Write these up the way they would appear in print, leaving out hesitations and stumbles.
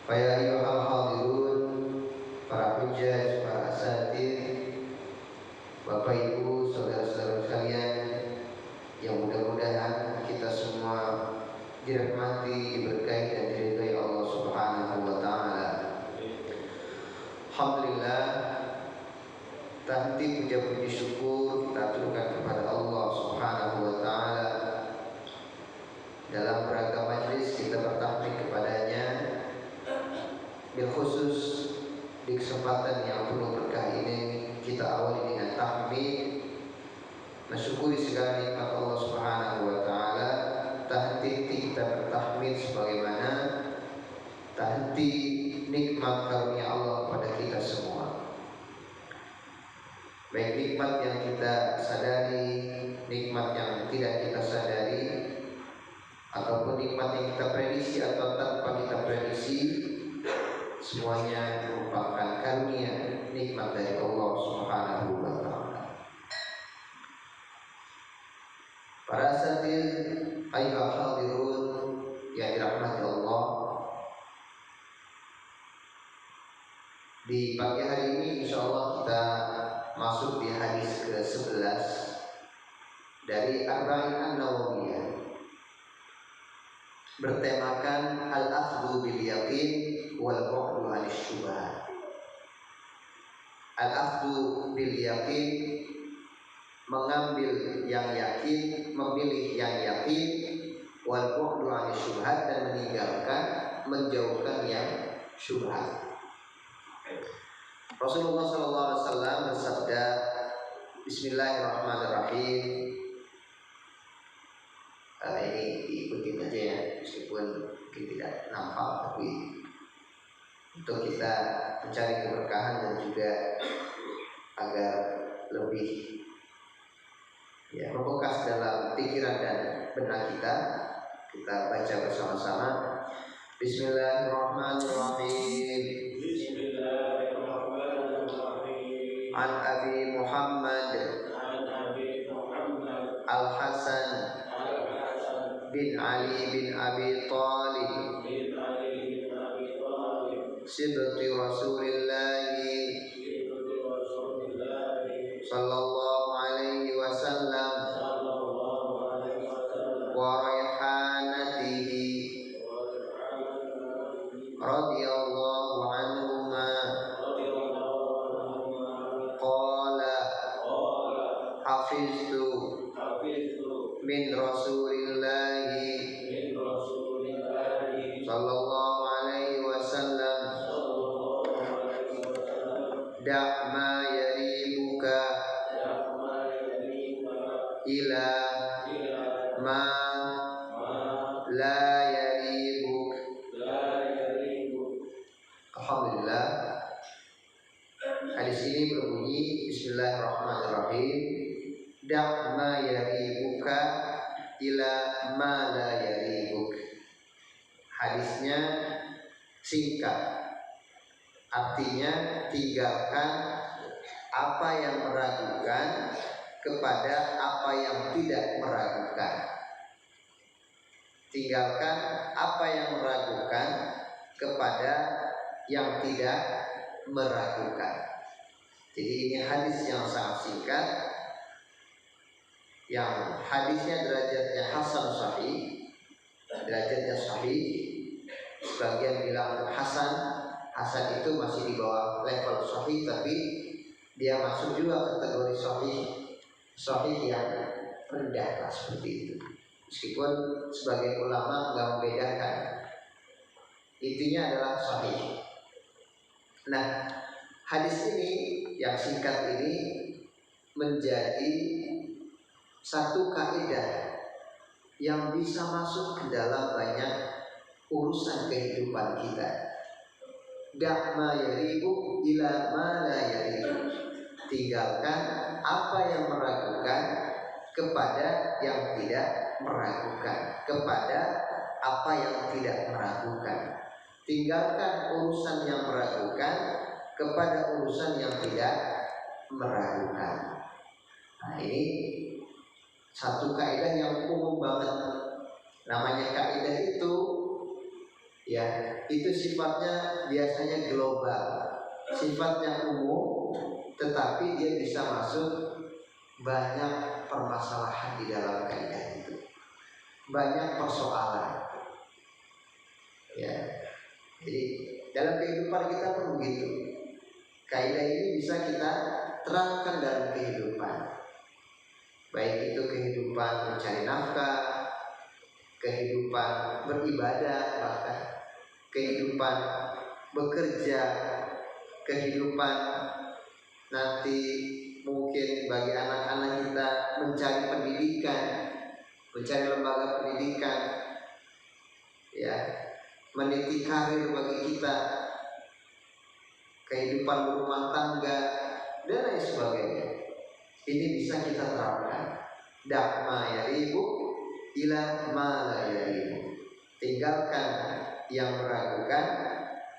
Faya ayyuhal hadirun, para hujjaj, para asatid, Bapak Ibu, saudara-saudara sekalian, yang mudah-mudahan kita semua dirahmati, diberkahi dan diridhai Allah Subhanahu wa taala. Alhamdulillah, tanti puja-puji syukur kita aturkan kepada Allah Subhanahu wa taala. Dalam beragam majlis kita bertahmid kepadanya. Bil khusus di kesempatan yang penuh berkah ini kita awali dengan tahmid, mensyukuri segala nikmat Allah Subhanahu wa taala. Tak henti kita bertahmid sebagaimana tak henti nikmat karunia Allah kepada kita semua. Baik nikmat yang kita sadari, nikmat yang tidak kita sadari, ataupun nikmat yang kita prediksi atau tanpa kita prediksi, semuanya merupakan karunia nikmat dari Allah Subhanahu wa taala. Para asatid, ayyuhal hadirun yang dirahmati Allah, di pagi hari ini insyaallah kita masuk di hadis ke-11 dari Arba'in An-Nawawiyah, bertemakan al-akhdhu bil yaqin wal bu'du 'anil syubhat. Al-akhdhu bil yaqin, mengambil yang yakin, memilih yang yakin, wal bu'du 'anil syubhat, dan meninggalkan, menjauhkan yang syubhat. Rasulullah SAW bersabda, Bismillahirrahmanirrahim. Ini diikutin aja ya, meskipun mungkin tidak nampak, tapi untuk kita mencari keberkahan dan juga agar lebih membekas dalam pikiran dan benak kita baca bersama-sama. Bismillahirrahmanirrahim. An Abi Muhammad Al-Hasan bin Ali bin Abi Talib Sibti Rasulillah sallallahu alaihi wasallam wa raihanatihi radhiyallahu anhuma qala hafiztu min Rasulillah sallallahu alaihi wasallam da' ma yaribuka ila ma la yaribuk. Alhamdulillah, hadis ini berbunyi Bismillahirrahmanirrahim. Da' ma yaribuka ila ma la yaribuk. Hadisnya singkat, artinya tinggalkan apa yang meragukan kepada apa yang tidak meragukan. Tinggalkan apa yang meragukan kepada yang tidak meragukan. Jadi ini hadis yang sangat singkat, yang hadisnya derajatnya hasan sahih, derajatnya sahih. Sebagian bilang hasan. Hasan itu masih di bawah level sahih, tapi dia masuk juga kategori sahih yang rendah lah, seperti itu. Meskipun sebagian ulama nggak membedakan, intinya adalah sahih. Nah, hadis ini yang singkat ini menjadi satu kaidah yang bisa masuk ke dalam banyak urusan kehidupan kita. Da' ma yaribu ila ma la yaribu. Tinggalkan apa yang meragukan kepada yang tidak meragukan, kepada apa yang tidak meragukan. Tinggalkan urusan yang meragukan kepada urusan yang tidak meragukan. Nah, ini satu kaidah yang umum banget. Namanya kaidah itu Ya, itu sifatnya biasanya global, sifatnya umum, tetapi dia bisa masuk banyak permasalahan di dalam kaidah itu, banyak persoalan. Ya, jadi dalam kehidupan kita pun begitu. Kaidah ini bisa kita terangkan dalam kehidupan, baik itu kehidupan mencari nafkah, kehidupan beribadah, bahkan kehidupan bekerja, kehidupan nanti mungkin bagi anak-anak kita mencari pendidikan, mencari lembaga pendidikan, ya, meniti karir bagi kita, kehidupan berumah tangga dan lain sebagainya. Ini bisa kita terapkan. Dakma ya ibu ila ma la yaibu. Tinggalkan yang meragukan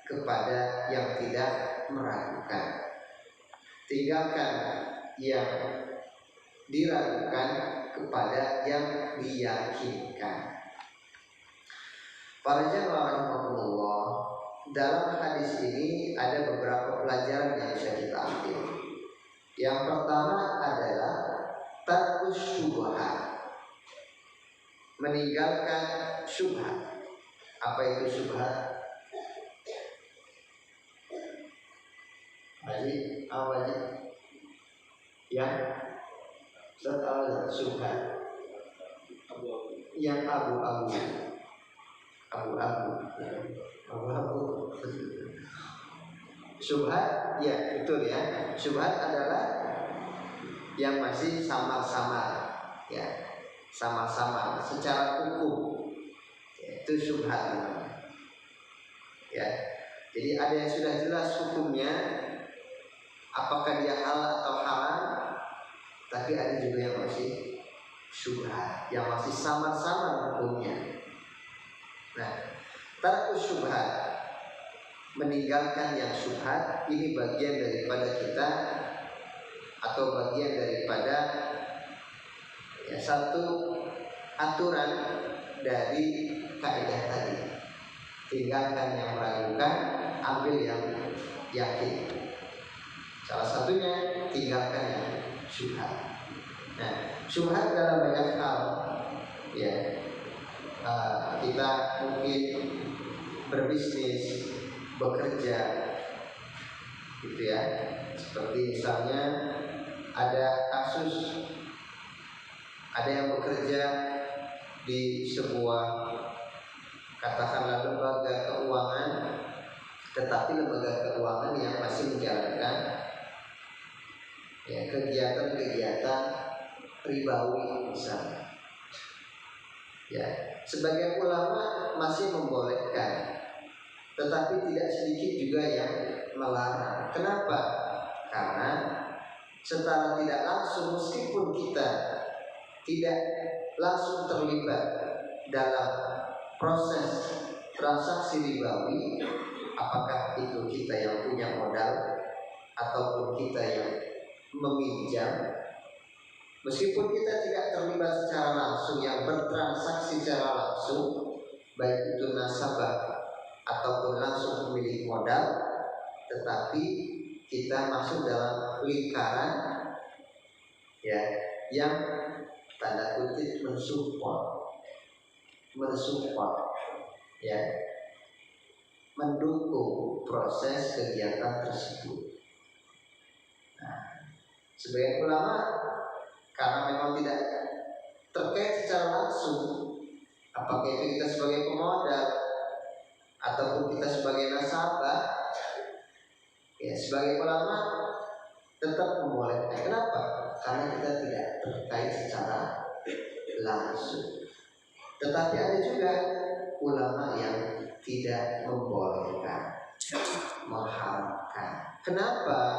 kepada yang tidak meragukan. Tinggalkan yang diragukan kepada yang diyakinkan. Para jamaah rahimahullah, dalam hadis ini ada beberapa pelajaran yang bisa kita ambil. Yang pertama adalah tarkus syubhat, meninggalkan syubhat. Apa itu syubhat? Apa aja? Yang syubhat, yang abu-abu. Syubhat, ya betul ya. Syubhat adalah yang masih samar-samar, ya, samar-samar secara hukum, itu syubhat namanya. Ya, jadi ada yang sudah jelas hukumnya, apakah dia halal atau haram, tapi ada juga yang masih syubhat, yang masih samar-samar hukumnya. Nah, tarkus syubhat, meninggalkan yang syubhat, ini bagian daripada kita, atau bagian daripada ya, satu aturan dari kaidah tadi. Tinggalkan yang meragukan, ambil yang yakin. Salah satunya tinggalkan yang syubhat. Nah, syubhat dalam banyak hal, ya. Kita mungkin berbisnis, bekerja, gitu ya. Seperti misalnya ada kasus, ada yang bekerja di sebuah katakanlah lembaga keuangan, tetapi lembaga keuangan yang masih menjalankan ya, kegiatan-kegiatan ribawi misalnya. Ya, sebagian ulama masih membolehkan, tetapi tidak sedikit juga yang melarang. Kenapa? Karena secara tidak langsung, meskipun kita tidak langsung terlibat dalam proses transaksi ribawi, apakah itu kita yang punya modal ataupun kita yang meminjam, meskipun kita tidak terlibat secara langsung, yang bertransaksi secara langsung, baik itu nasabah ataupun langsung pemilik modal, tetapi kita masuk dalam lingkaran ya, yang tanda kutip mensupport ya, mendukung proses kegiatan tersebut. Nah, sebagian ulama karena memang tidak terkait secara langsung, apakah itu kita sebagai pemodal ataupun kita sebagai nasabah, ya, sebagai ulama tetap membolehkan. Kenapa? Karena kita tidak terkait secara langsung. Tetapi ada juga ulama yang tidak membolehkan, mengharamkan. Kenapa?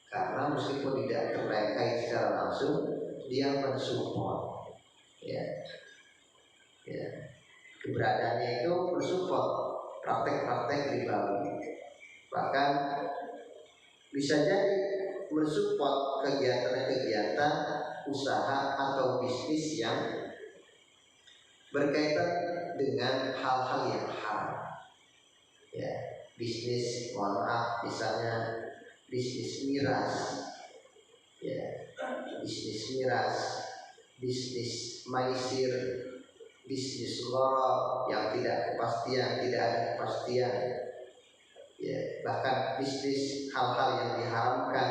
Karena meskipun tidak terkait secara langsung, dia mensupport, ya, keberadaannya itu mensupport praktek-praktek ribawi. Bahkan bisa jadi mensupport kegiatan-kegiatan usaha atau bisnis yang berkaitan dengan hal-hal yang haram. Ya, bisnis, mohon maaf, misalnya bisnis miras, ya, bisnis maisir, bisnis gharar yang tidak ada kepastian, ya, bahkan bisnis hal-hal yang diharamkan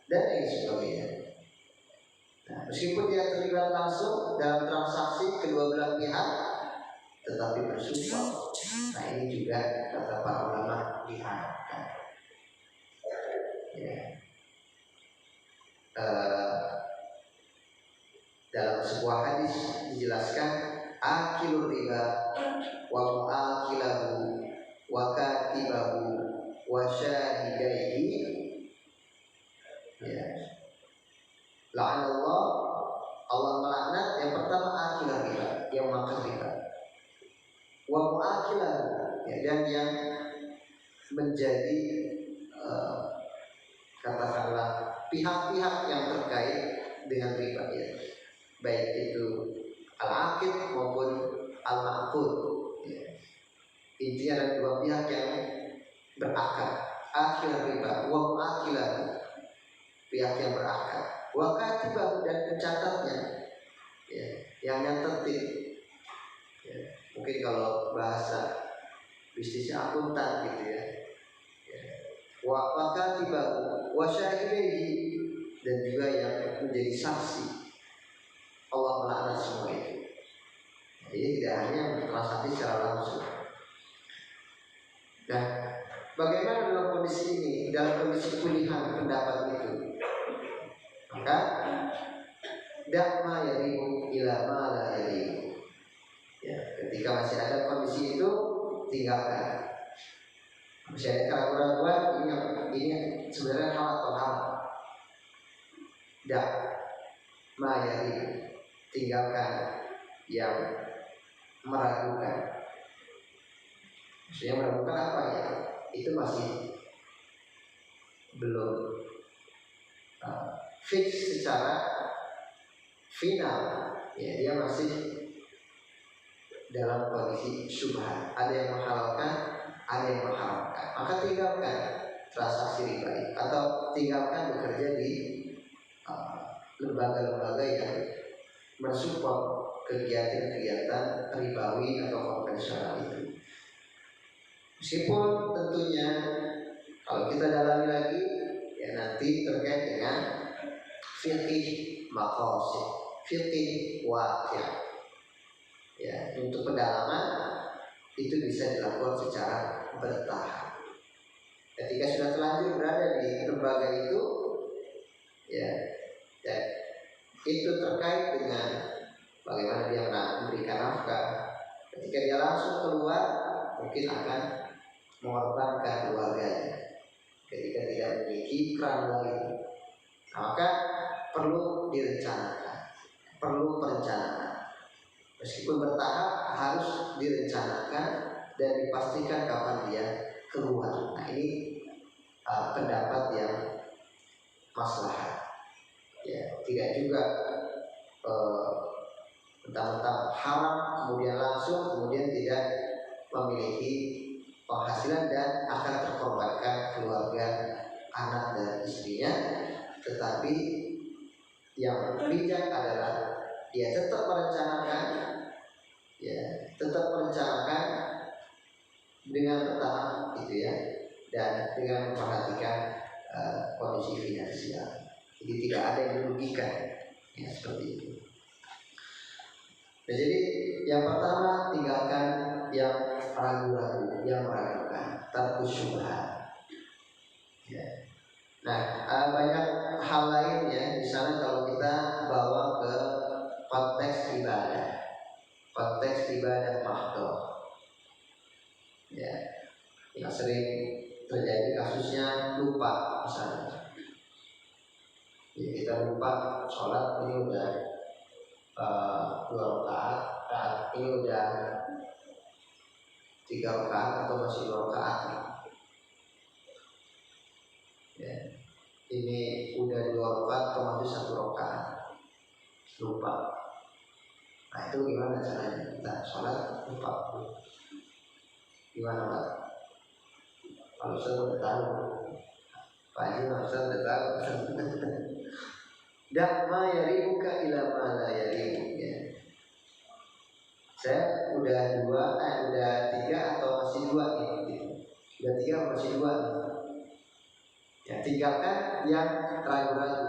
dan lain sebagainya. Nah, meskipun dia terlibat langsung dalam transaksi kedua belah pihak, tetapi bersumpah. Nah, ini juga kata para ulama diharamkan. Ya. Dalam sebuah hadis dijelaskan akilur riba wa mu'akilahu wa katibahu wa syahidaihi, ya, la'anallah, Allah melaknat yang pertama akilur riba, yang makan riba, wa mu'akilahu, ya, dan yang menjadi katakanlah pihak-pihak yang terkait dengan riba, ya, baik itu al-aqid maupun al-ma'qud, ya. Intinya ada dua pihak yang berakad. Akil riba wa mu'akilah, pihak yang berakad, wa katibahu, dan pencatatnya, ya, yang nyatetin, ya. Mungkin kalau bahasa bisnisnya akuntan gitu, ya, ya. Wa katibahu wa syahidaihi, dan juga yang menjadi saksi. Allah melaknat semua itu. Jadi tidak hanya transaksi secara langsung. Nah, bagaimana dalam kondisi ini, dalam kondisi pilihan pendapat itu? Maka dakma yarimu ila ma la yarimu. Ya, ketika masih ada kondisi itu, tinggalkan. Masih ada keraguan-keraguan, ini sebenarnya hal atau hal. Dakma yarimu, tinggalkan yang meragukan. Maksudnya meragukan apa, ya? Itu masih belum fix secara final, ya, dia masih dalam kondisi syubhat. Ada yang menghalalkan, ada yang mengharamkan. Maka tinggalkan transaksi riba, atau tinggalkan bekerja di lembaga-lembaga yang mensupport kegiatan-kegiatan ribawi atau konvensional itu. Meskipun tentunya kalau kita dalami lagi, ya, nanti terkait dengan fiqih maqasid, fiqih waqi', ya, untuk pendalaman itu bisa dilakukan secara bertahap. Ketika sudah terlanjur berada di lembaga itu, ya, itu terkait dengan bagaimana dia memberikan nafkah. Ketika dia langsung keluar, mungkin akan mengorbankan keluarganya ketika tidak memiliki keran lain. Maka perlu direncanakan, perlu perencanaan. Meskipun bertahap, harus direncanakan dan dipastikan kapan dia keluar. Nah, ini pendapat yang maslahat. Ya, tidak juga mentang-mentang haram kemudian langsung kemudian tidak memiliki penghasilan dan akan terkorbankan keluarga, anak dan istrinya. Tetapi yang bijak adalah dia tetap merencanakan, ya, tetap merencanakan dengan bertahap, gitu, ya, dan dengan memperhatikan kondisi finansial. Jadi tidak ada yang dirugikan, ya, seperti itu. Nah, jadi yang pertama, tinggalkan yang ragu-ragu, yang meragukan, tarkus syubhat. Ya. Nah, banyak hal lain, ya. Misalnya kalau kita bawa ke konteks ibadah mahdoh, ya, yang sering terjadi kasusnya lupa, misalnya. Ya, kita lupa sholat ini udah 2 rakaat, ini udah 3 rakaat atau masih 2 rakaat. Ya, ini udah 2 rakaat atau masih 1 rakaat, lupa. Nah itu gimana caranya kita sholat 40? Gimana Pak? Kalau saya udah tahu, Pak Haji Ustaz udah tahu. Dak ma yaribuka ila ma la yaribuk ya. Saya udah udah 3 atau masih 2 nih gitu. Udah 3 atau masih 2 nih. Ya tinggalkan yang ragu-ragu.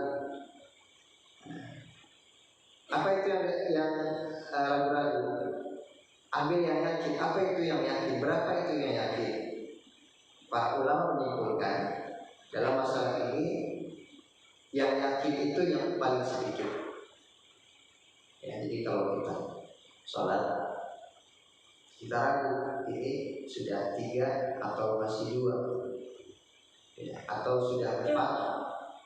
Apa itu yang ragu-ragu? Ambil yang yakin. Apa itu yang yakin? Berapa itu yang yakin? Para ulama menyimpulkan dalam masalah ini yang yakin itu yang paling sedikit. Ya, jadi kalau kita sholat kita ragu ini sudah 3 atau masih 2 ya, atau sudah 4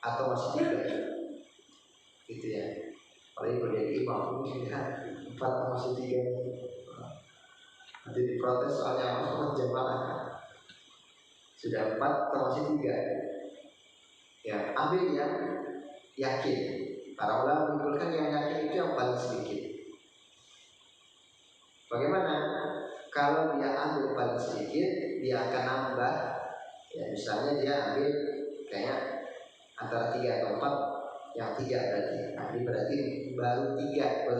atau masih 3 gitu ya. Apalagi kalau jadi imam ini sudah 4 atau masih 3 nanti diprotes soalnya sholat jamaah sudah 4 atau masih 3 ya. Ambil yang yakin. Para ulama menyimpulkan yang yakin itu yang paling sedikit. Bagaimana? Kalau dia ambil paling sedikit, dia akan nambah. Ya, misalnya dia ambil kayak antara 3 atau 4, yang 3 berarti. Nah, ini berarti baru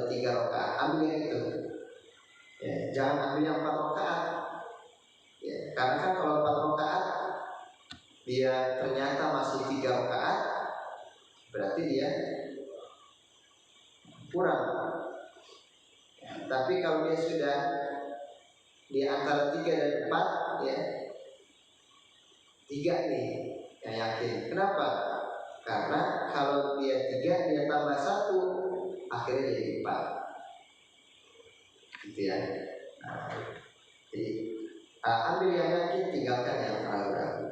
3 rakaat. Ambil yang itu. Ya, jangan ambil yang 4 rakaat. Ya, karena kan kalau 4 rakaat dia ternyata masih 3 rakaat, berarti dia kurang. Ya, tapi kalau dia sudah di antara 3 dan 4 ya, 3 nih yang yakin. Kenapa? Karena kalau dia 3 dia tambah 1 akhirnya jadi 4 gitu ya. Nah, jadi ambil yang yakin, tinggalkan yang ragu-ragu.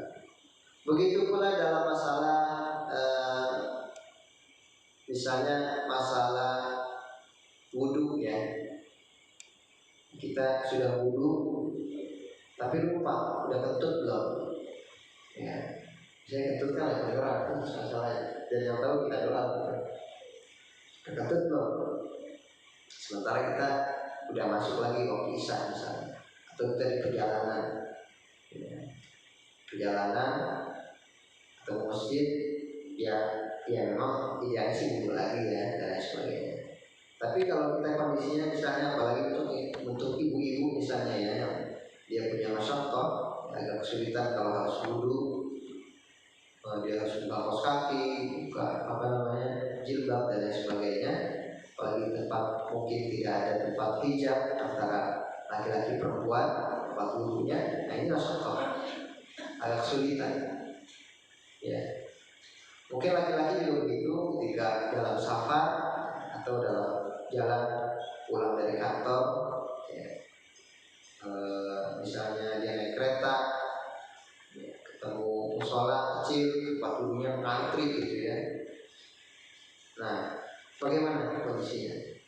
Begitu pula dalam masalah misalnya masalah wudhu ya. Kita sudah wudhu tapi lupa udah kentut belum ya. Saya kentut kan ada orang itu masalahnya, dan yang tahu kita doa udah kentut belum. Sementara kita udah masuk lagi waktu isya misalnya, atau kita di perjalanan ya. Perjalanan atau masjid ya memang idealnya sih wudhu lagi ya dan lain sebagainya. Tapi kalau kita kondisinya misalnya apalagi untuk ibu-ibu misalnya ya, yang dia punya masyarakat agak kesulitan kalau harus wudhu, dia harus buka kaos kaki, buka jilbab dan lain sebagainya. Apalagi tempat mungkin tidak ada tempat hijab antara laki-laki perempuan tempat wudhunya, nah ini masyarakat agak kesulitan. Ya, mungkin laki-laki juga begitu ketika dalam safar atau dalam jalan pulang dari kantor ya. Misalnya dia naik kereta ya, ketemu musola kecil tempat duduknya ngantri gitu ya. Nah, bagaimana kondisinya?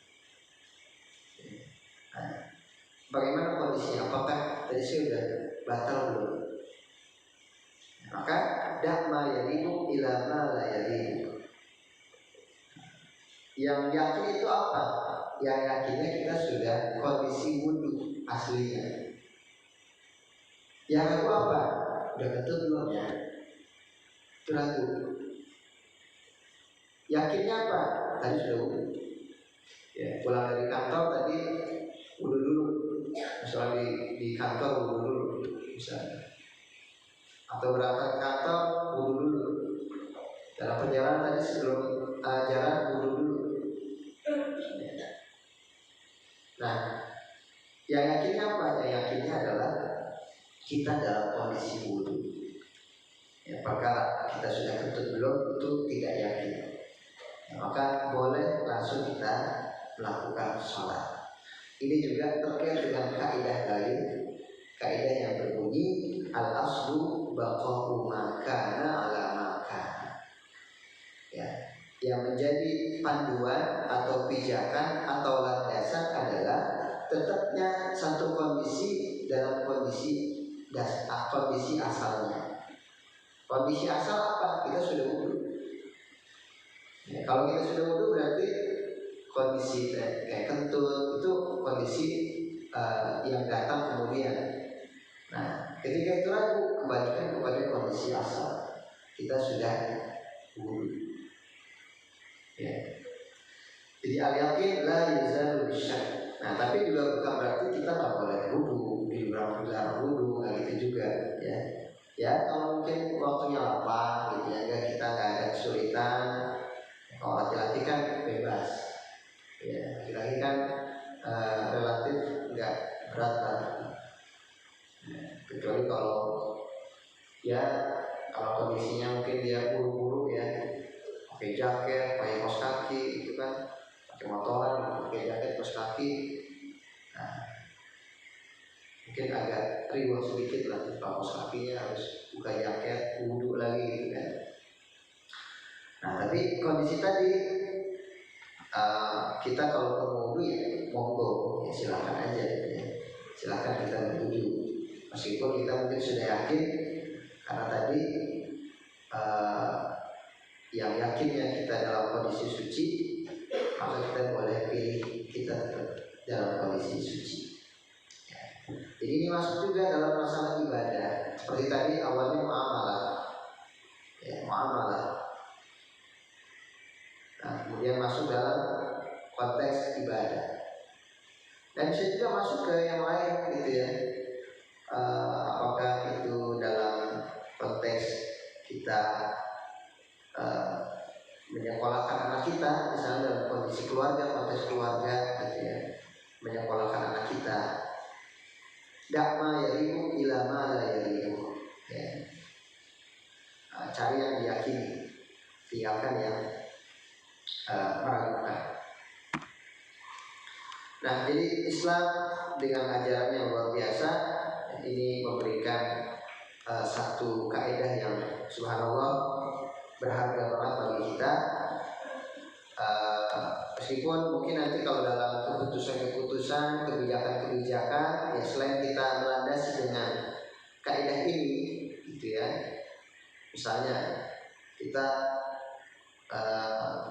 Nah, bagaimana kondisinya? Apakah tadi sudah batal belum? Maka dakma yadimu ila ma la yadimu. Yang yakin itu apa? Yang yakinnya kita sudah kondisi wudhu aslinya. Yang ragu apa? Udah kentut belum ya? Itu ragu. Yakinnya apa? Tadi sudah wudhu. Ya, pulang dari kantor tadi wudhu dulu. Misalnya di kantor wudhu dulu, misalnya. Atau berangkat ke kantor wudhu dulu. Dalam perjalanan tadi sebelum jalan wudhu dulu. Nah, yang yakinnya apa? Yang yakinnya adalah kita dalam kondisi wudhu. Ya, perkara kita sudah kentut belum itu tidak yakin. Ya, maka boleh langsung kita melakukan sholat. Ini juga terkait dengan kaidah lain, kaidah yang berbunyi al-aslu baqa'u ma kana ala ma kana. Ya, yang menjadi panduan atau pijakan atau landasan adalah tetapnya satu kondisi dalam kondisi asalnya. Kondisi asal apa? Kita sudah wudhu. Ya, kalau kita sudah wudhu berarti kondisi kayak kentut itu kondisi yang datang kemudian. Nah, ketika itu ragu, kembalikan kepada kondisi asal. Kita sudah wudu. Ya. Jadi al-yakin la yuzalu bisyak. Nah, tapi juga bukan berarti kita nggak boleh wudu, dilarang wudu, nggak gitu juga, ya. Ya, kalau mungkin waktunya lapang, gitu ya, kita nggak ada kesulitan. Kalau laki-laki kan bebas, ya, laki-laki kan relatif nggak berat lah. Kecuali kalau ya kalau kondisinya mungkin dia buru-buru ya, pakai jaket, pakai kaos kaki itu kan, pakai motoran, pakai jaket, kaos kaki, nah, mungkin agak riwah sedikit lah, kaos kakinya harus buka jaket, wudhu lagi gitu kan. Nah, tapi kondisi tadi kita kalau mau wudhu ya monggo, ya silakan aja ya. Silakan kita wudhu, meskipun kita mungkin sudah yakin karena tadi yang yakinnya kita dalam kondisi suci, maka kita boleh pilih kita dalam kondisi suci. Ya. Jadi ini masuk juga dalam masalah ibadah. Seperti tadi awalnya muamalah, ya, muamalah. Nah, kemudian masuk dalam konteks ibadah. Dan bisa juga masuk ke yang lain gitu ya. Apakah itu dalam konteks kita menyekolahkan anak kita, misalnya dalam kondisi keluarga, konteks keluarga gitu ya, menyekolahkan anak kita, dakma yarimu ilama la yarimu, ya. Cari yang diyakini, tinggalkan yang meragukan. Nah, jadi Islam dengan ajaran yang luar biasa ini memberikan satu kaidah yang subhanallah berharga banget bagi kita. Meskipun mungkin nanti kalau dalam keputusan-keputusan, kebijakan-kebijakan, ya selain kita melandasi dengan kaidah ini, gitu ya. Misalnya kita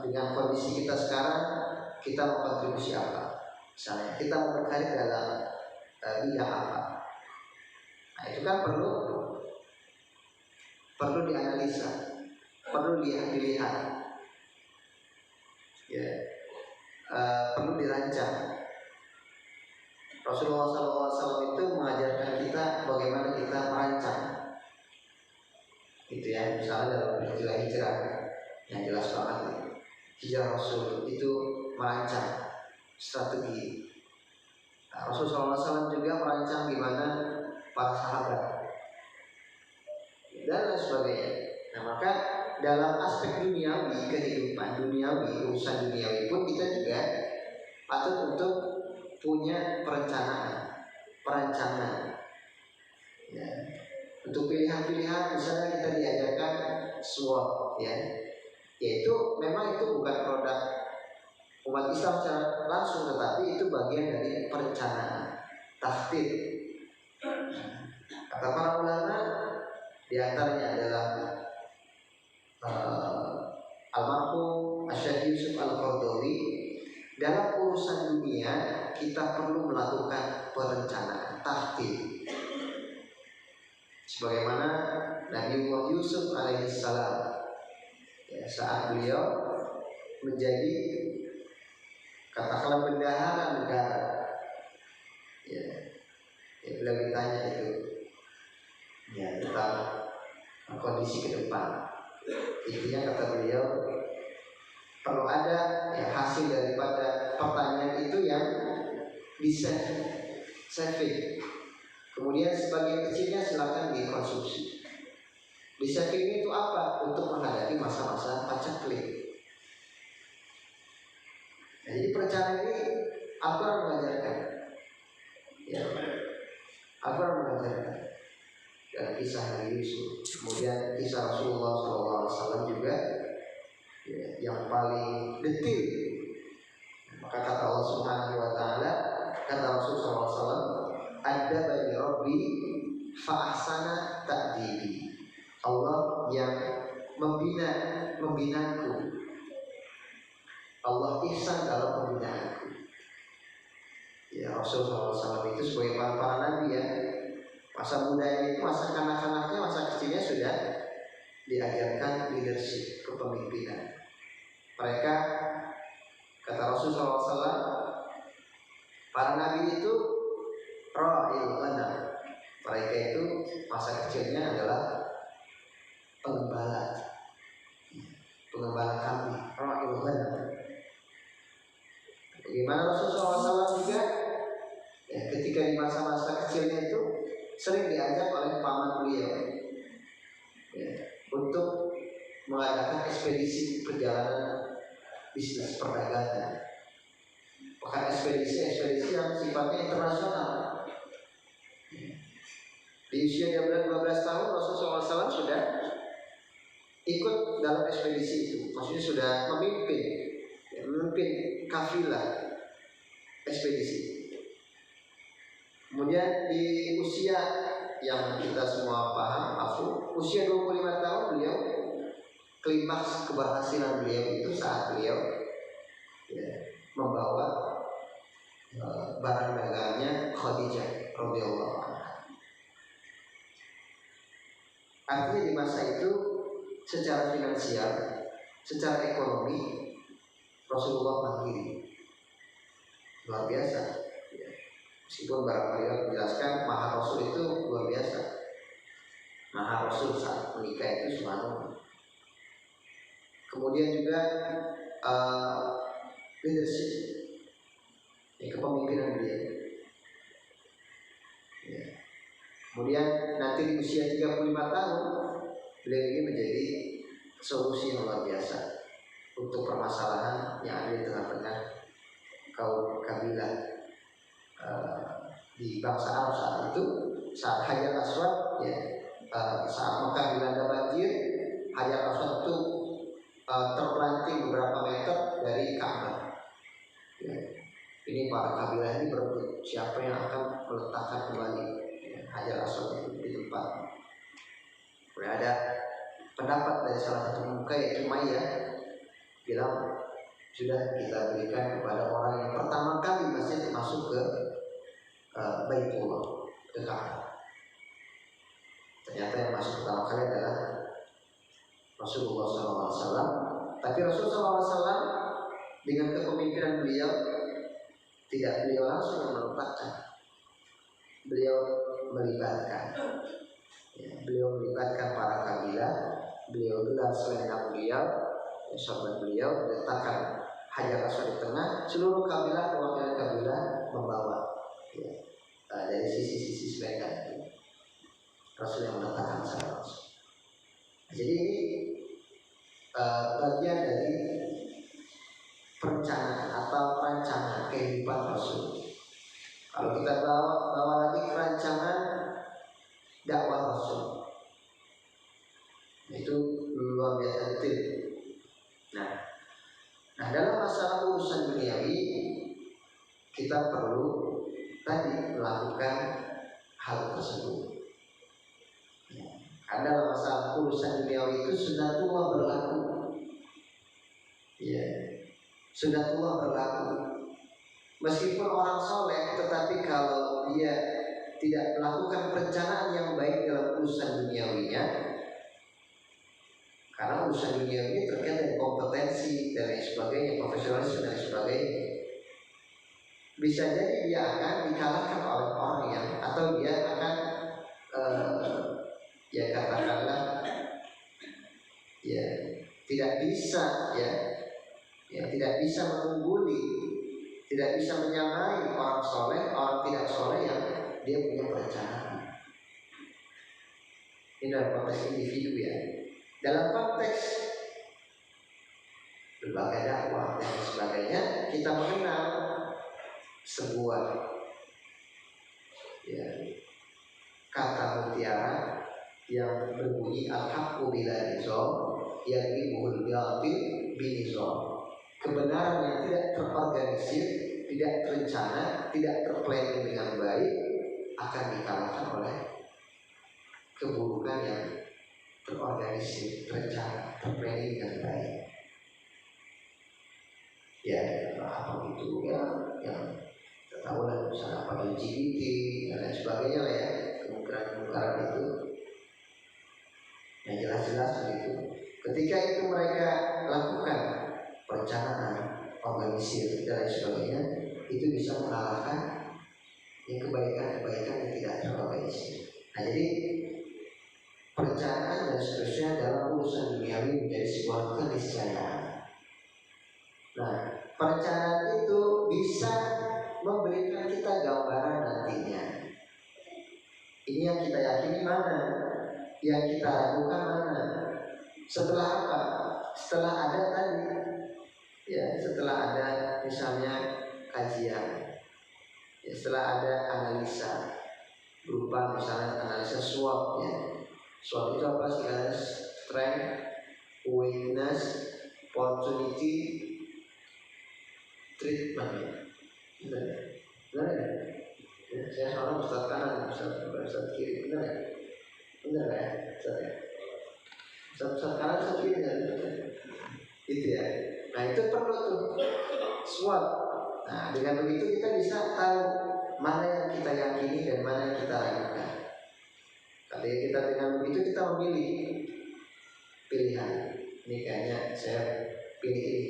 dengan kondisi kita sekarang, kita mau kontribusi apa? Misalnya kita mau berkarir dalam bidang apa? Nah, itu kan perlu dianalisa. Perlu dilihat, ya, perlu dirancang. Rasulullah SAW itu mengajarkan kita bagaimana kita merancang, gitu ya. Misalnya dalam peristiwa hijrah, yang jelas banget, hijrah Rasul itu merancang strategi. Nah, Rasulullah SAW juga merancang gimana para sahabat dan lain sebagainya. Nah, maka dalam aspek duniawi, kehidupan duniawi, urusan duniawi pun kita juga patut untuk punya perancangan, ya. Untuk pilihan-pilihan, misalnya kita diajarkan SWOT, ya, yaitu memang itu bukan produk umat Islam secara langsung, tetapi itu bagian dari perencanaan, takhtir. Kata para ulama, diantaranya adalah almarhum Syekh Yusuf Al-Qaradawi, dalam urusan dunia kita perlu melakukan perencanaan, takhtir. Sebagaimana Nabi Yusuf alaihissalam, ya, saat beliau menjadi katakanlah bendahara negara, ya, beliau ditanya itu, ya, tentang kondisi ke depan. Intinya kata beliau perlu ada, ya, hasil daripada pertanyaan itu yang di-saving. Kemudian sebagian kecilnya silakan dikonsumsi. Di-saving itu apa? Untuk menghadapi masa-masa paceklik. Nah, jadi perencanaan ini Al-Quran mengajarkan, ya, Al-Quran mengajarkan. Dan kisah Nabi Yusuf, kemudian kisah Rasulullah SAW juga, ya, yang paling detil. Maka kata Allah Subhanahu Wa Taala, kata Rasulullah SAW, ada bagi Rabbi fa'ahsana ta'dibi. Allah yang membinaku, Allah ihsan dalam pembinaanku. Ya, Rasulullah SAW itu sebagai para nabi ya, masa mudanya itu, masa kanak-kanaknya, masa kecilnya sudah diajarkan leadership, kepemimpinan. Mereka, kata Rasulullah SAW, para nabi itu ra'il ghanam. Mereka itu masa kecilnya adalah pengembala kambing, ra'il ghanam. Bagaimana Rasulullah SAW juga ya, ketika di masa-masa kecilnya itu sering diajak oleh paman beliau ya, untuk mengadakan ekspedisi perjalanan bisnis perdagangan, bahkan ekspedisi yang sifatnya internasional. Di usia 12 tahun Rasulullah SAW sudah ikut dalam ekspedisi itu, maksudnya sudah memimpin kafilah ekspedisi. Kemudian di usia yang kita semua paham, usia 25 tahun beliau klimaks keberhasilan beliau itu saat beliau ya, membawa barang dagangnya Khadijah radhiyallahu anha. Artinya di masa itu secara finansial, secara ekonomi Rasulullah mandiri, luar biasa. Meskipun barangkali menjelaskan mahar Rasul itu luar biasa. Mahar Rasul saat menikah itu subhanallah. Kemudian juga leadership, ya, kepemimpinan beliau. Ya. Kemudian nanti di usia 35 tahun beliau ini menjadi solusi yang luar biasa untuk permasalahan yang ada di tengah-tengah kaum kabilah di bangsa Arab saat itu. Saat Hajar Aswad ya, saat Mekah dilanda banjir, Hajar Aswad itu terpelanting beberapa meter dari Ka'bah ya. Ini para kabilah ini berebut siapa yang akan meletakkan kembali ya, Hajar Aswad itu di tempat. Ada pendapat dari salah satu pemuka yaitu Maya bilang sudah kita berikan kepada orang yang pertama kali masjid masuk ke Baitullah, ke Ka'bah. Ternyata yang masuk pertama kali adalah Rasulullah SAW. Tapi Rasulullah SAW dengan kepemimpinan beliau tidak beliau langsung meletakkan, beliau melibatkan. Ya, beliau melibatkan para kabilah, beliau gelar selendang beliau, sahabat beliau, letakkan Hajar Aswad di tengah, seluruh kabilah, perwakilan kabilah membawa ya, dari sisi-sisi selendang itu. Rasul yang meletakkan sahabat Rasul. Jadi ini bagian dari perencanaan atau rancangan kehidupan Rasul. Kalau kita bawa lagi rancangan dakwah Rasul, itu luar biasa detail. Nah, dalam masalah urusan duniawi kita perlu tadi melakukan hal tersebut. Karena dalam masalah urusan duniawi itu sunnatullah berlaku. Ya, sunnatullah berlaku. Meskipun orang soleh, tetapi kalau dia tidak melakukan perencanaan yang baik dalam urusan duniawinya, karena urusan dunia ini terkait dengan kompetensi dan lain sebagainya, profesionalisme dan sebagainya, bisa jadi dia akan dikalahkan oleh orang yang, atau dia akan ya katakanlah ya tidak bisa tidak bisa mengungguli, tidak bisa menyamai orang soleh, orang tidak soleh yang dia punya perencanaan. Ini dalam konteks individu ya. Dalam konteks berbagai dakwah dan sebagainya, kita mengenal sebuah ya, kata mutiara yang berbunyi al-haqqu bila nizam yaghlibuhul batil binizam. Kebenaran yang tidak terorganisir, tidak terencana, tidak terplanning dengan baik akan dikalahkan oleh keburukan yang terorganisir, terencana, terplanning dengan baik. itu ya yang kita tahu lah, misalnya apa LGBT dan lain sebagainya lah ya, kemungkaran itu yang jelas-jelas begitu. Ketika itu mereka lakukan perencanaan, organisir dan lain sebagainya, itu bisa mengalahkan yang kebaikan-kebaikan yang tidak terorganisir. Nah, jadi perencanaan dan seterusnya dalam urusan duniawi menjadi sebuah keniscayaan. Nah, perencanaan itu bisa memberikan kita gambaran nantinya. Ini yang kita yakini mana, yang kita lakukan mana. Setelah apa? Setelah ada tadi, ya, setelah ada misalnya kajian, ya, setelah ada analisa berupa misalnya analisa SWOT, ya. SWOT itu apa sih guys? Strength, weakness, opportunity, treatment. Benar ya? Benar ya? Ya, saya seorang Ustaz kanan, Ustaz kiri, benar ya? Benar ya? Ustaz ya? Ustaz kanan, Ustaz kiri ya? Itu ya. Nah, itu perlu tuh SWOT. Nah, dengan begitu kita bisa tahu mana yang kita yakini dan mana yang kita lakukan. Ketika kita dengan begitu kita memilih pilihan. Ini kayaknya saya pilih ini,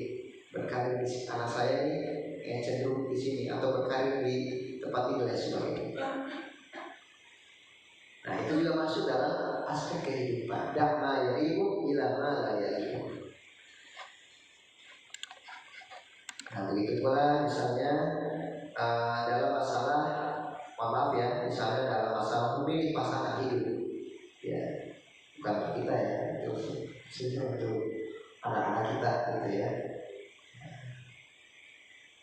berkarir di anak saya ini kayak cenderung di sini, atau berkarir di tempat ini dan sebagainya. Nah, itu juga masuk dalam aspek kehidupan. Da'ma yaribu ila ma la yaribu. Nah, begitu pula misalnya dalam masalah, maaf ya, misalnya dalam masalah memilih pasangan hidup, ya, bukan untuk kita ya, itu untuk anak-anak kita gitu ya.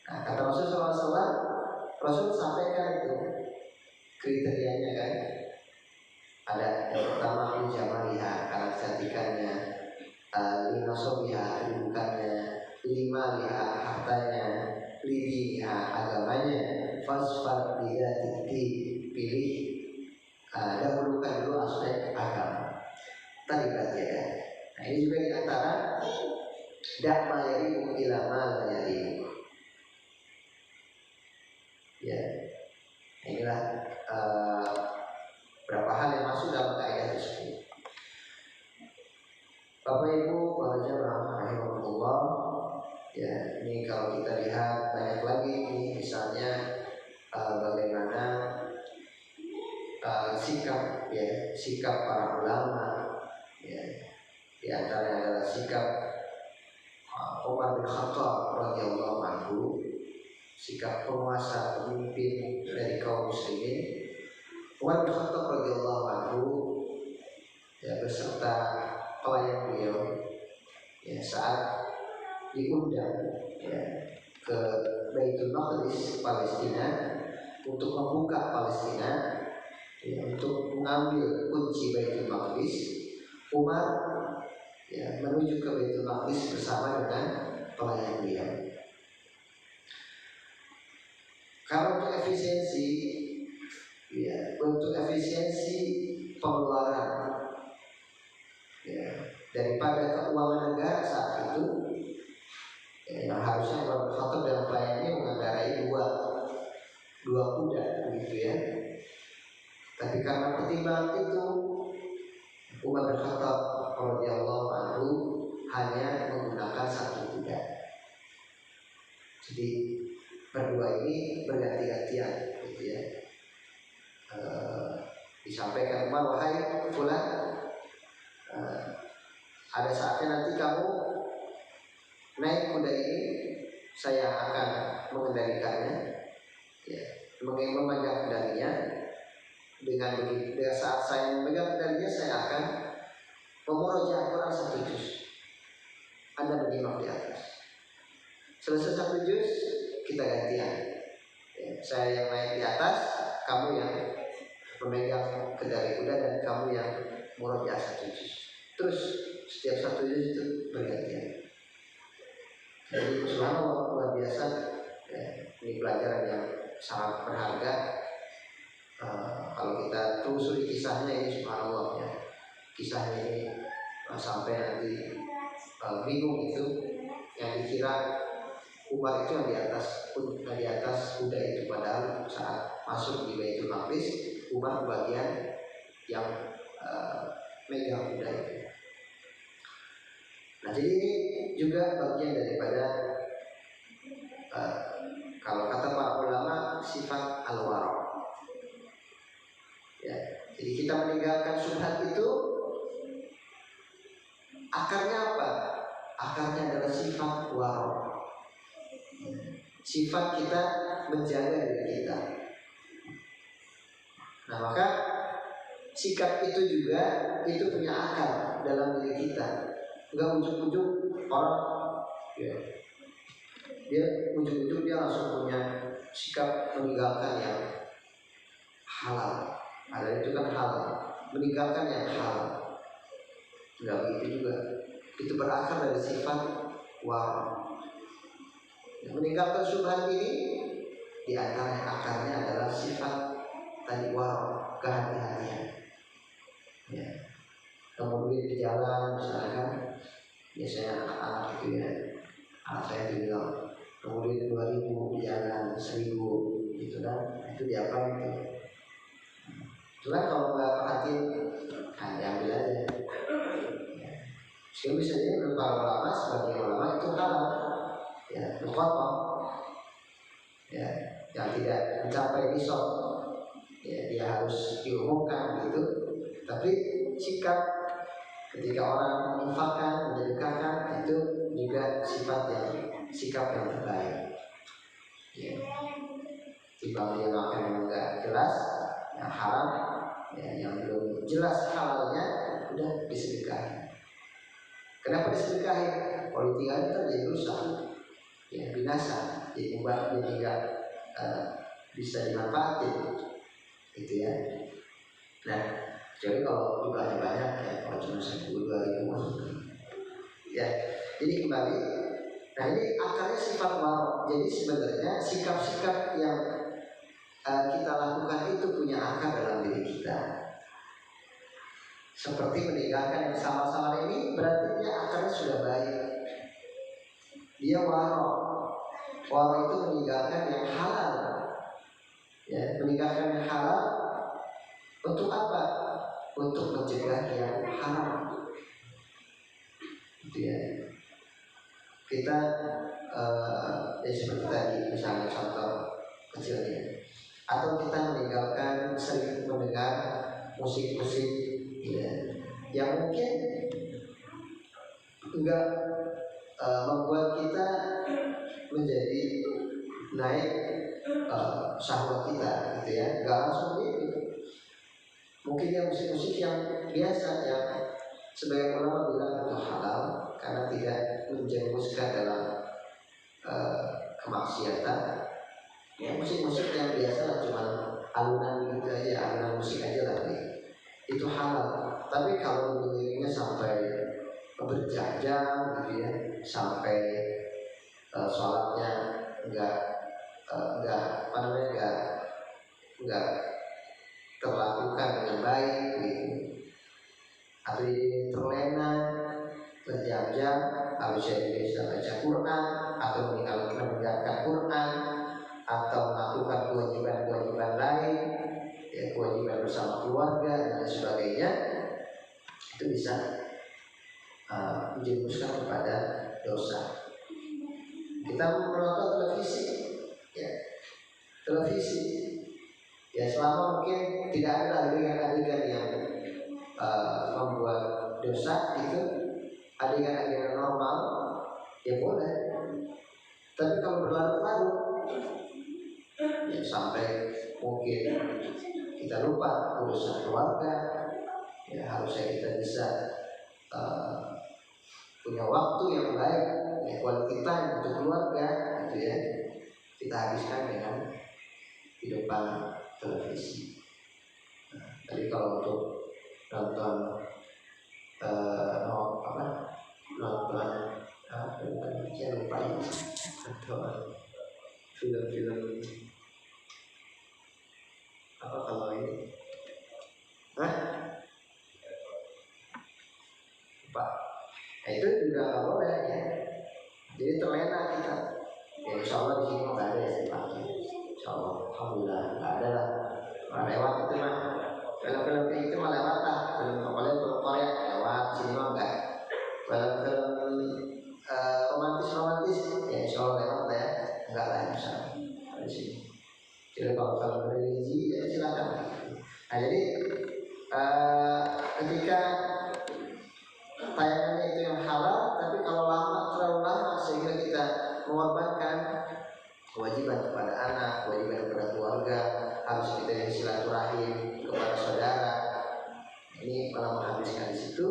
Nah, kata Rasul SAW, Rasul sampaikan itu kriterianya kan. Ada yang pertama jamaliha, karena kecantikannya, lima sobiha, kedudukannya, lima liha, hartanya, lidiniha, agamanya, fasfar bidatihi, pilih, dahulukan dulu aspek agama. Tadi berarti ya. Nah, ini juga di antara dakma yarimu ila ma la yarimu. Ya, inilah berapa hal yang masuk dalam kaidah tersebut. Bapak Ibu para jamaah rahimahullah, ya, ini kalau kita lihat banyak lagi ini, misalnya bagaimana sikap, ya, sikap para ulama, ya, di antaranya adalah sikap Umar bin Khattab radhiyallahu anhu, sikap penguasa pemimpin dari kaum muslimin. Umar bin Khattab radhiyallahu anhu, ya, beserta pelayan beliau, ya, saat diundang, ya, ke Baitul Maqdis Palestina untuk membuka Palestina, ya, untuk mengambil kunci Baitul Maqdis, Umar, ya, menuju ke Baitul Maqdis bersama dengan pelayan beliau. Kalau untuk efisiensi, ya, untuk efisiensi pengeluaran, ya, daripada keuangan negara saat itu, ya, yang harusnya Umar bin Khattab dan pelayannya mengendarai dua kuda, begitu ya. Tapi karena pertimbangan itu, Umar bin Khattab radhiyallahu anhu hanya menggunakan satu kuda. Jadi berdua ini berganti-gantian, gitu ya. Disampaikan Umar, wahai fulan, ada saatnya nanti kamu naik kuda ini, saya akan mengendalikannya, ya, memegang kendalinya. Dengan begitu, saat saya memegang kendalinya, saya akan memurojaah Quran 1 juz. Anda menyimak di atas. Selesai 1 juz, kita gantian. Ya, saya yang naik di atas, kamu yang memegang kendali kuda, dan kamu yang murojaah 1 juz. Terus setiap 1 juz itu bergantian. Jadi subhanallah, luar biasa, ya, ini pelajaran yang sangat berharga. Kalau kita telusuri kisahnya ini subhanallah, ya, kisahnya ini sampai nanti bingung itu, yang dikira Umar itu yang di atas kuda itu, padahal saat masuk di Baitul Maqdis Umar bagian yang megang kuda itu. Nah, jadi ini juga bagian daripada kalau kata para ulama sifat al-wara. Ya, jadi kita meninggalkan syubhat itu akarnya apa? Akarnya adalah sifat wara. Sifat kita menjaga diri kita. Nah, maka sikap itu juga itu punya akar dalam diri kita. Enggak ujuk-ujuk orang ya, dia ujuk-ujuk dia langsung punya sikap meninggalkan yang halal. Ada itu kan halal, meninggalkan yang halal. Enggak begitu juga. Itu berakar dari sifat wara. Meninggalkan syubhat ini di antara akarnya adalah sifat tadi wara, kehati-hatian. Ya. Kemudian di jalan misalkan biasanya anak-anak itu ya, anak saya itu bilang kemudian 2000 di jalan 1000 gitu kan, itu diapain itu? Itu kan kalau nggak perhatiin kan diambil aja. Sehingga bisa jadi menurut para ulama, sebagai ulama itu halal, ya, mukhatam, ya, yang tidak mencapai nisab, ya, dia harus diumumkan gitu. Tapi sikap ketika orang menginfakkan, menyedekahkan itu juga sikap yang terbaik. Ya. Timbang dia makan yang enggak jelas, yang haram, ya, yang belum jelas halalnya, udah disedekahin. Kenapa disedekahin? Politiknya terjadi rusak, ya, binasa, jadi membuat dia tidak bisa dimanfaatin, gitu ya. Nah, jadi kalau jumlahnya banyak ya, kalau cuma 10-20 ya. Jadi kembali, nah ini akarnya sifat wara. Jadi sebenarnya sikap-sikap yang kita lakukan itu punya akar dalam diri kita. Seperti meninggalkan yang sama-sama ini, berarti dia akarnya sudah baik. Dia wara. Wara itu meninggalkan yang halal. Ya, meninggalkan yang halal untuk apa? Untuk mencegah yang haram. Gitu ya. Kita ya seperti tadi misalnya contoh kecilnya, atau kita meninggalkan sering mendengar musik-musik ya, yang mungkin enggak membuat kita menjadi naik syahwat kita gitu ya, enggak langsung gitu. Mungkin yang musik-musik yang biasa yang sebagian ulama bilang itu halal karena tidak menjerumuskan dalam kemaksiatan. Ya, musik-musik yang biasa cuma alunan gitu aja, alunan musik aja lah, itu halal. Tapi kalau dengerinnya sampai berjam-jam gitu ya, sampai sholatnya enggak terlakukan dengan baik gitu, atau jadi terlena berjam-jam, harusnya bisa baca Quran atau meninggalkan Quran atau melakukan kewajiban-kewajiban lain, ya, kewajiban bersama keluarga dan sebagainya, itu bisa menjerumuskan kepada dosa. Kita menonton televisi, ya, televisi, ya, selama mungkin tidak ada adegan-adegan yang membuat dosa, itu adegan-adegan normal, ya boleh. Tapi kalau berlarut-larut, ya, sampai mungkin kita lupa urusan keluarga, ya, harusnya kita bisa punya waktu yang baik, ya, quality time untuk keluarga, gitu ya, kita habiskan dengan di depan televisi. Nah, jadi kalau untuk nonton saya lupa ya, atau film-film apa kalau ini, lupa. Nah, itu juga nggak boleh ya. Jadi terlena kita. Ya insya Allah di sini nggak ada ya dipakai. Insya Allah, alhamdulillah nggak ada lah. Nggak lewat itu mah. Film-film kayak itu mah lewat lah. Film Korea lewat, sini mah enggak. Film-film romantis ya insya Allah lewat lah ya. Enggak lah insya Allah di sini. Jadi kalau film religi ya silakan. Nah jadi ketika tayangannya itu yang halal, tapi kalau terlalu lama sehingga kita mengorbankan kewajiban kepada anak, kewajiban kepada keluarga, harus kita yang silaturahim kepada saudara, ini malah menghabiskan di situ,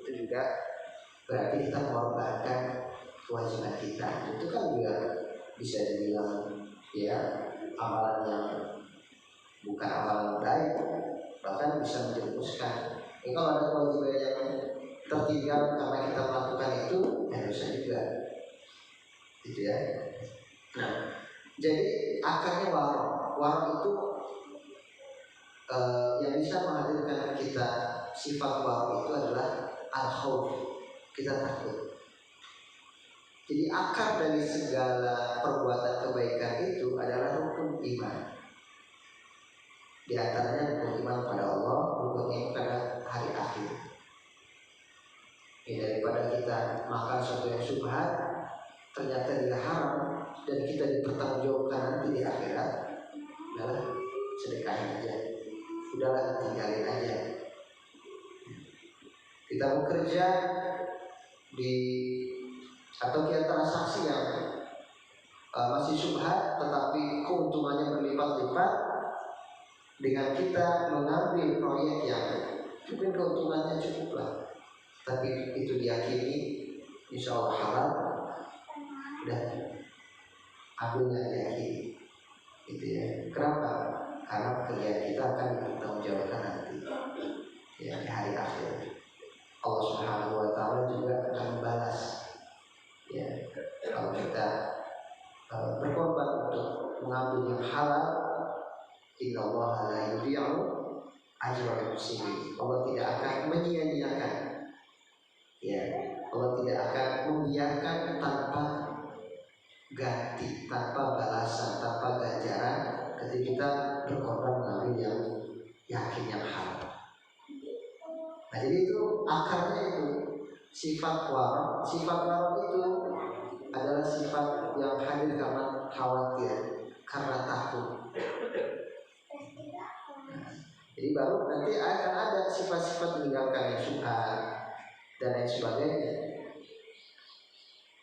itu juga berarti kita mengorbankan kewajiban kita. Itu kan juga bisa dibilang ya amalan yang bukan amalan baik, bahkan bisa menjerumuskan. Kalau ada kewajiban yang tertinggal karena kita melakukan itu, ya dosa juga, gitu ya. Nah, jadi akarnya warok itu yang bisa menghadirkan kita sifat warok itu adalah al-khauf, kita takut. Jadi akar dari segala perbuatan kebaikan itu adalah rukun iman. Di antaranya rukun iman pada Allah, rukun iman pada hari akhir. Ya, daripada kita makan sesuatu yang syubhat, ternyata dia haram dan kita dipertanggungjawabkan nanti di akhirat, udahlah sedekahin aja, udahlah tinggalin aja. Kita bekerja atau kita transaksi yang masih syubhat tetapi keuntungannya berlipat-lipat, dengan kita mengambil proyek yang mungkin keuntungannya cukup lah, tapi itu diyakini insya Allah halal, dan ambilnya diyakini, gitu ya. Kenapa? Karena pekerjaan kita akan dipertanggungjawabkan nanti, ya di hari akhir. Allah Subhanahu Wa Taala juga akan membalas, ya kalau kita berkorban untuk mengambil yang halal. Inna Allah la yudhi'u ajral muhsinin. Allah tidak akan menyia-nyiakan, ya Allah tidak akan membiarkan tanpa ganti, tanpa balasan, tanpa ganjaran ketika kita berkorban mengambil yang yakin, yang halal. Nah jadi itu akarnya itu sifat warok. Sifat warok itu adalah sifat yang hadir karena khawatir, karena takut. Jadi baru nanti akan ada sifat-sifat meninggalkan yang syubhat dan lain sebagainya.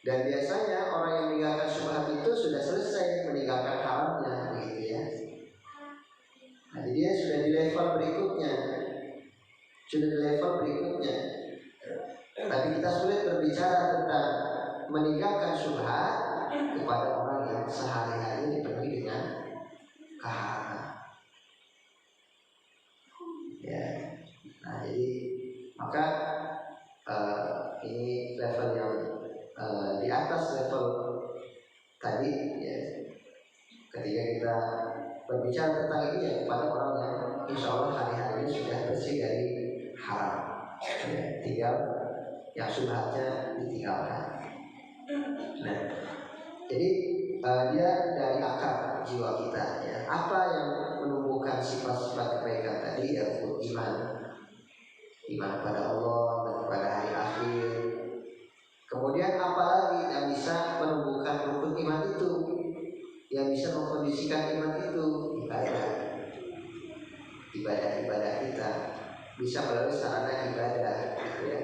Dan biasanya orang yang meninggalkan syubhat itu sudah selesai meninggalkan haramnya, begitu ya. Nah, jadi dia sudah di level berikutnya, Tapi kita sulit berbicara tentang meninggalkan syubhat kepada orang yang sehari-hari dipenuhi dengan keharaman. Ya, nah jadi maka ini level yang di atas level tadi, ya. Ketika kita berbicara tentang ini ya kepada orang yang insya Allah hari-hari sudah bersih dari haram, ya, tinggal yang syubhatnya ditinggalkan. Nah, jadi dia dari akar jiwa kita, ya. Apa yang menumbuhkan sifat-sifat kebaikan tadi? Ya iman pada Allah, iman pada hari akhir. Kemudian apalagi yang bisa menumbuhkan rukun iman itu, yang bisa mengkondisikan iman itu? Ibadah kita bisa melalui sarana ibadah, gitu ya.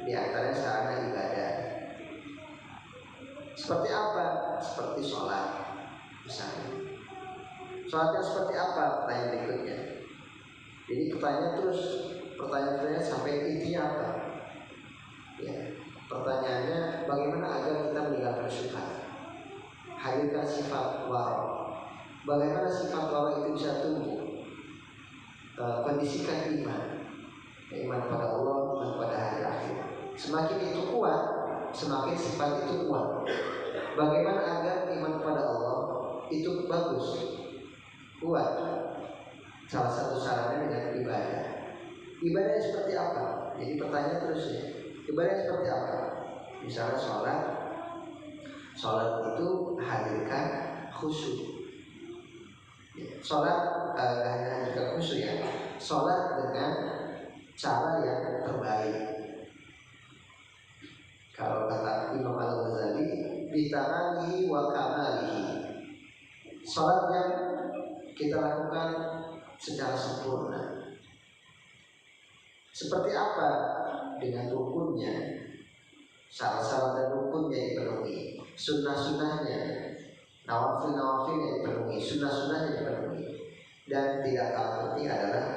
Di antaranya sarana ibadah seperti apa? Seperti sholat misalnya. Sholatnya seperti apa? Pertanyaan berikutnya. Jadi pertanyaan sampai intinya apa? Ya, pertanyaannya bagaimana agar kita meninggalkan syubhat, hadirkan sifat warok. Bagaimana sifat warok itu bisa tumbuh? Kondisikan iman pada Allah, iman pada hari akhir. Semakin itu kuat, semakin sifat itu kuat. Bagaimana agar iman pada Allah itu bagus, kuat? Salah satu caranya dengan ibadah. Ibadahnya seperti apa? Jadi pertanyaan terus ya. Ibadahnya seperti apa? Misalnya sholat, Sholat itu hadirkan khusyuk. Sholat hanya hadirkan khusyuk ya. Sholat dengan cara yang terbaik. Kalau kata Imam Al-Ghazali, bitamamihi wa kamalihi. Sholat yang kita lakukan secara sempurna. Seperti apa? Dengan rukunnya, syarat-syarat dan rukunnya dipenuhi, sunnah-sunnahnya, nawafil-nawafilnya dipenuhi, sunnah-sunnahnya dipenuhi, dan tidak kalah penting adalah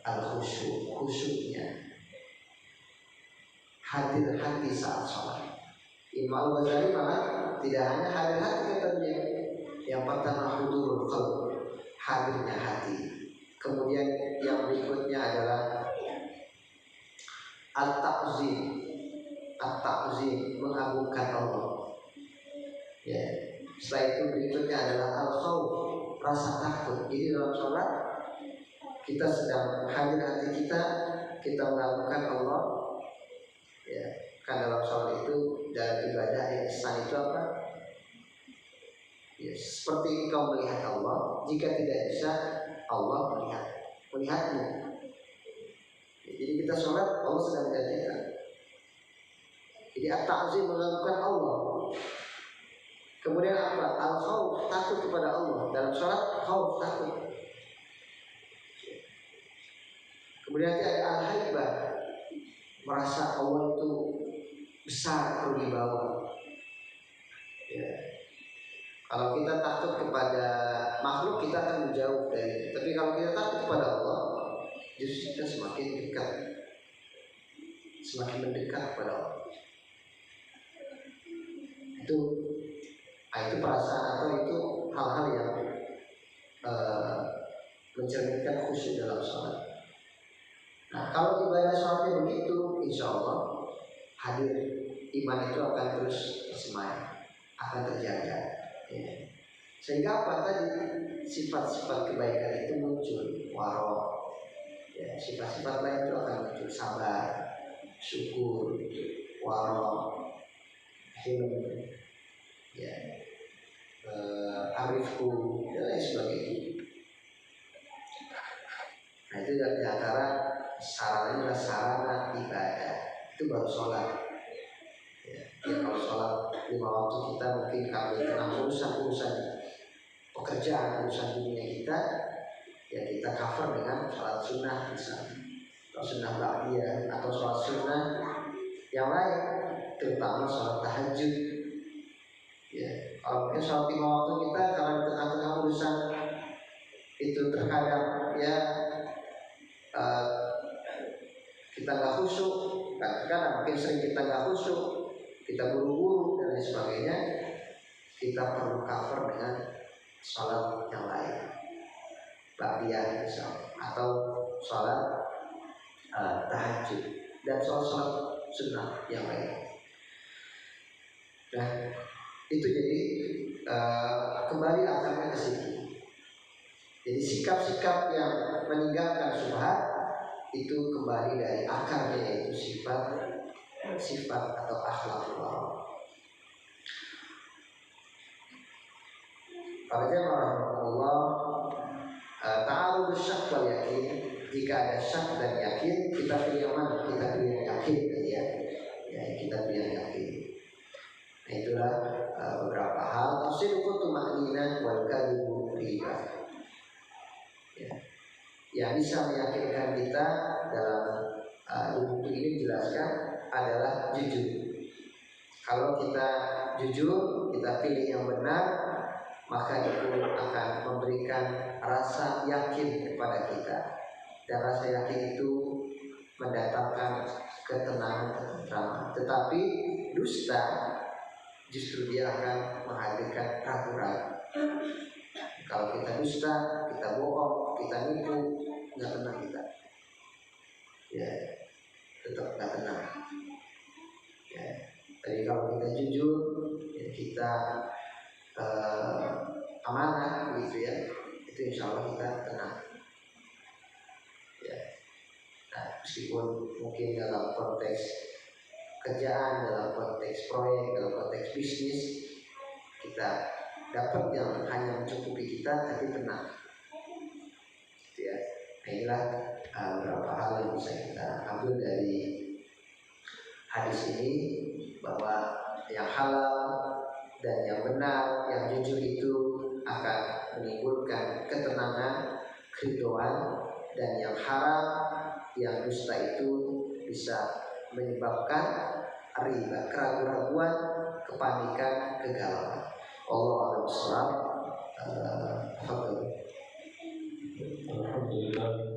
al-khusyuk, khusyuknya, hadir hati saat sholat. Imam Al-Ghazali malah tidak hanya hadir hati katanya, yang pertama hudurul qalb, hadirnya hati. Kemudian yang berikutnya adalah at-ta'zim, mengagungkan Allah. Ya. Setelah itu berikutnya adalah al-khauf, rasa takut. Jadi dalam sholat kita sedang hadir hati kita mengagungkan Allah. Ya, kan dalam sholat itu dalam ibadah ihsan itu apa? Ya, seperti engkau melihat Allah. Jika tidak bisa, Allah melihatmu. Ya, jadi kita sholat, Allah sedang melihat kita. Jadi at-ta'zim, mengagungkan Allah. Kemudian apa? Al-khauf, takut kepada Allah. Dalam sholat, khauf, takut. Kemudian ada al-haibah, merasa Allah itu besar, berwibawa. Ya. Kalau kita takut kepada makhluk, kita akan menjauh dari itu. Tapi kalau kita takut kepada Allah, justru kita semakin dekat, semakin mendekat kepada Allah. Itu perasaan atau itu hal-hal yang mencerminkan khusyuk dalam sholat. Nah, kalau ibadah sholatnya begitu, insya Allah hadir iman itu akan terus bersemayam, akan terjaga. Ya. Sehingga apa tadi, sifat-sifat kebaikan itu muncul, waro, ya, sifat-sifat lain itu akan muncul, sabar, syukur, waro, hilm, ya, arifku, dan lain sebagainya. Nah, itu di antara sarannya adalah sarana ibadah. Itu baru sholat. Ya, kalau sholat 5 waktu kita mungkin kalau di tengah urusan pekerjaan, urusan dunia kita, ya kita cover dengan sholat sunnah misalnya, atau sunnah ba'diyah, atau sholat sunnah yang lain, terutama sholat tahajud. Ya, kalau mungkin sholat 5 waktu kita karena di tengah-tengah urusan itu terkadang ya kita nggak khusyuk, kadang mungkin sering kita nggak khusyuk, kita buru-buru dan lain sebagainya, kita perlu cover dengan sholat yang lain, ba'diyah misalnya, atau sholat tahajud dan sholat sunnah yang lain. Nah, itu jadi kembali akarnya ke sini. Jadi sikap-sikap yang meninggalkan syubhat itu kembali dari akarnya, yaitu sifat atau akhlak Allah. Para jemaah Allah, ta'arud syak wal yakin. Jika ada syak dan yakin, kita pilih yang mana? Kita pilih yang yakin, ya. Kita pilih yang yakin. Nah, itulah beberapa hal. As-sidqu tuma'ninah wal kadhibu riba. Ya. Yang bisa meyakinkan kita dalam buku ini dijelaskan adalah jujur. Kalau kita jujur, kita pilih yang benar, maka itu akan memberikan rasa yakin kepada kita. Dan rasa yakin itu mendatangkan ketenangan. Tetapi dusta justru dia akan menghadirkan ragu-ragu. Kalau kita dusta, kita bohong, kita nipu, nggak tenang kita. Ya, tetap nggak tenang. Ya, jadi kalau kita jujur, ya kita amanah, gitu ya, itu insya Allah kita tenang. Ya, nah, meskipun mungkin dalam konteks kerjaan, dalam konteks proyek, dalam konteks bisnis, kita dapat yang hanya mencukupi kita tapi tenang, gitu ya. Nah, inilah beberapa hal yang bisa kita ambil dari hadis ini, bahwa yang halal dan yang benar, yang jujur itu akan menimbulkan ketenangan, keridhaan, dan yang haram, yang dusta itu bisa menyebabkan riba, keraguan-raguan, kepanikan, kegalauan. Allah a'lam bishawab. Alhamdulillah.